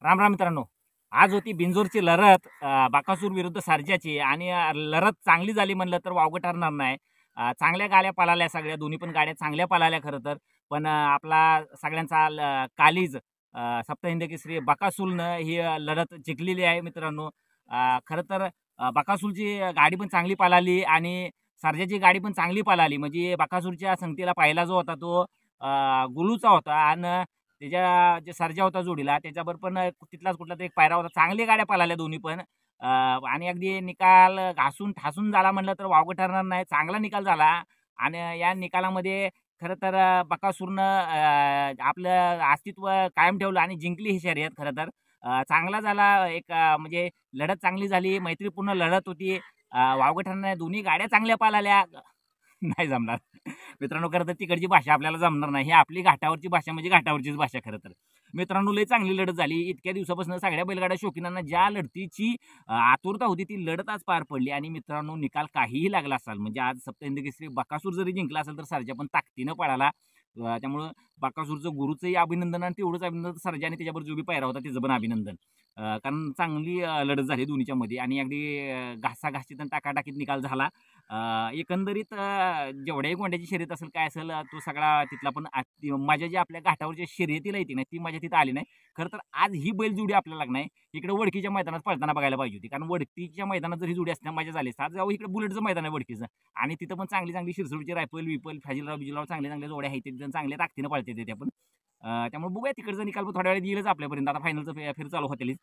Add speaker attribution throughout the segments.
Speaker 1: राम राम मित्रांनो, आज होती बिंजोरची लढत बकासूर विरुद्ध सर्जाची आणि लढत चांगली झाली म्हणलं तर वावगं ठरणार नाही. चांगल्या गाड्या पळाल्या सगळ्या, दोन्ही पण गाड्या चांगल्या पळाल्या खरं तर. पण आपला सगळ्यांचा कालीज सप्तहिंद केसरी बकासूरनं ही लढत जिंकलेली आहे मित्रांनो. खरं तर बकासूरची गाडी पण चांगली पळाली आणि सर्जाची गाडी पण चांगली पळाली. म्हणजे बकासूरच्या संगतीला पहिला जो होता तो गुलूचा होता आणि त्याच्या जे सर्जा होता जोडीला त्याच्याबरोबर पण तिथलाच कुठला तरी एक पायरा होता. चांगली गाड्या पळाल्या दोन्ही पण. आणि अगदी निकाल घासून ठासून झाला म्हणलं तर वावगं ठरणार नाही. चांगला निकाल झाला आणि या निकालामध्ये खरं तर बकासूरनं आपलं अस्तित्व कायम ठेवलं आणि जिंकली ही शर्यत खरं तर. चांगला झाला एक म्हणजे लढत चांगली झाली, मैत्रीपूर्ण लढत होती. वावगं ठरणार नाही. दोन्ही गाड्या चांगल्या पळाल्या. नाही जमणार. मित्रांनो खरं तर तिकडची भाषा आपल्याला जमणार नाही. ही आपली घाटावरची भाषा म्हणजे घाटावरचीच भाषा खरं तर. मित्रांनो लय चांगली लढत झाली. इतक्या दिवसापासून सगळ्या बैलगाड्या शौकीनांना ज्या लढतीची आतुरता होती ती लढत आज पार पडली आणि मित्रांनो निकाल काहीही लागला असाल म्हणजे आज सप्तहिंद केसरी बकासूर जरी जिंकला असेल तर सर्जा पण ताकदीनं पळाला. त्यामुळं बकासूरचं गुरुचंही अभिनंदन आणि तेवढंच अभिनंदन सर्जा आणि त्याच्याबरोबर जो बी पायरा होता त्याचं पण अभिनंदन. कारण चांगली लढत झाली दोन्हीच्या मध्ये आणि अगदी घासाघासीत आणि टाकाटाकीत निकाल झाला. एकंदरीत जेवढ्याही गोंड्याची शर्यत असेल काय असेल तो सगळा तिथला पण मजा जी आपल्या घाटावरच्या शर्यतीला येते ना ती मजा तिथं आली नाही. खरं तर आज ही बैलजोडी आपल्याला लागणार आहे इकडे वडकीच्या मैदानात पळताना बघायला पाहिजे होती. कारण वडकीच्या मैदानात जर ही जोडी असल्या मजा झाली आज जाऊ इकडे बुलेटचं मैदान आहे वडकीचं आणि तिथं पण चांगली चांगली शिरसोडची रायफल विपल फाजीलराव बिजीलराव चांगल्या चांगल्या जोड्या आहेत तिथं चांगल्या ताकदीनं पळते ते पण. त्यामुळे बघूया तिकडचा निकाल पण थोड्या वेळात येईलच आपल्यापर्यंत. आता फायनलचं फेर चालू होतेलीच.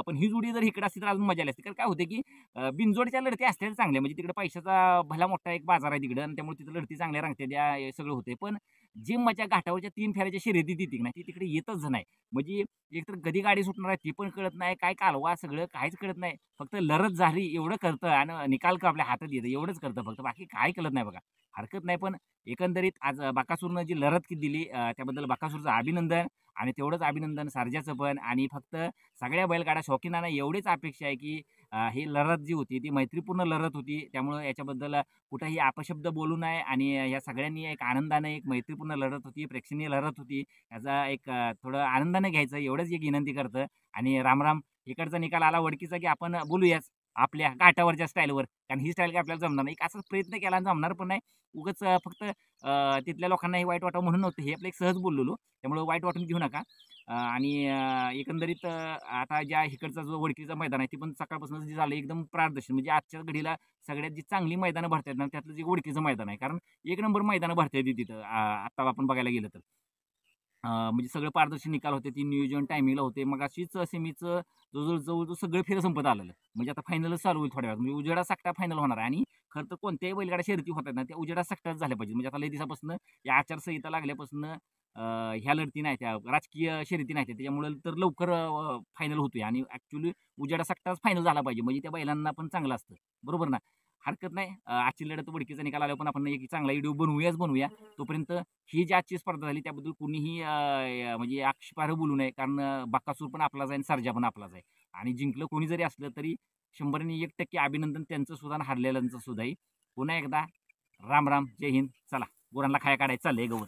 Speaker 1: पण ही जोडी जर इकडे असती तर अजून मजा आली असती. कारण काय होते की बिनजोडच्या लढती असतात चांगल्या म्हणजे तिकडे पैशाचा भला मोठा एक बाजार आहे तिकडे आणि त्यामुळे तिथं लढती चांगल्या रांगते द्या सगळं होते. पण जी मजा घाटावरच्या 3 फेऱ्याच्या शर्यती येते ना ती तिकडे येतच नाही. म्हणजे एकतर कधी गाडी सुटणार आहे ती पण कळत नाही, काय कालवा सगळं काहीच कळत नाही. फक्त लढत झाली एवढं कळतं आणि निकाल का आपल्या हातात येतं एवढंच कळतं फक्त बाकी काय कळत नाही बघा. हरकत नाही पण एकंदरीत आज बकासूरनं जी लढत दिली त्याबद्दल बकासूरचं अभिनंदन आणि तेवढंच अभिनंदन सर्जाचं पण. आणि फक्त सगळ्या बैलगाड्या शौकीनांना एवढीच अपेक्षा आहे की ही लढत जी होती ती मैत्रीपूर्ण लढत होती. त्यामुळं याच्याबद्दल कुठंही अपशब्द बोलू नये आणि या सगळ्यांनी एक आनंदाने एक मैत्रीपूर्ण लढत होती, प्रेक्षणीय लढत होती. याचा एक थोडं आनंदाने घ्यायचं एवढंच एक विनंती करतं. आणि रामराम इकडचा निकाल आला वडकीचा की आपण बोलूयाच आपल्या घाटावरच्या स्टाईलवर. कारण ही स्टाईल काय आपल्याला जमणार नाही. एक असाच प्रयत्न केला आणि जमणार पण नाही. उगाच फक्त तिथल्या लोकांनाही वाईट वाटावं म्हणून नव्हतं. हे आपलं एक सहज बोललेलो. त्यामुळे वाईट वाटून घेऊ नका. आणि एकंदरीत आता ज्या इकडचा जो वडकीचं मैदान आहे ती पण सकाळपासून जे झालं एकदम पारदर्शक म्हणजे आजच्या घडीला सगळ्यात जी चांगली मैदानं भरतात ना त्यातलं जे वडकीचं मैदान आहे. कारण एक नंबर मैदानं भरता तिथं आता आपण बघायला गेलं तर. म्हणजे सगळं पारदर्शी निकाल होते. ती नियोजन टायमिंगला होते. मग अशीच सेमीचं जवळ सगळं फेरं संपत आलेलं. म्हणजे आता फायनलच चालू होईल थोड्या वेळात. म्हणजे उजेडा सकटा फायनल होणार आहे आणि खरं तर कोणत्याही बैलगाड्या शर्यती होतात ना त्या उजेडा सकटाच झाल्या पाहिजे. म्हणजे आता लय दिवसापासून या आचारसंहिता लागल्यापासून ह्या लढती नाही त्या राजकीय शर्यती नाही त्याच्यामुळे तर लवकर फायनल होतोय आणि ॲक्च्युली उजेडा सकटाच फायनल झाला पाहिजे. म्हणजे त्या बैलांना पण चांगलं असतं. बरोबर ना? हरकत नाही. आजची लढत वडकीचा निकाल आल्यावर पण आपण एक चांगला व्हिडिओ बनवूया. तोपर्यंत ही जी आजची स्पर्धा झाली त्याबद्दल कुणीही म्हणजे आक्षेपार्ह बोलू नये. कारण बकासूर पण आपलाच आहे आणि सर्जा पण आपलाच आहे. आणि जिंकलं कोणी जरी असलं तरी 100% अभिनंदन त्यांचं सुद्धा आणि हारलेल्यांचं सुद्धाही. पुन्हा एकदा राम राम, जय हिंद. चला गुरांना खाया काढायचं चाललंय गवत.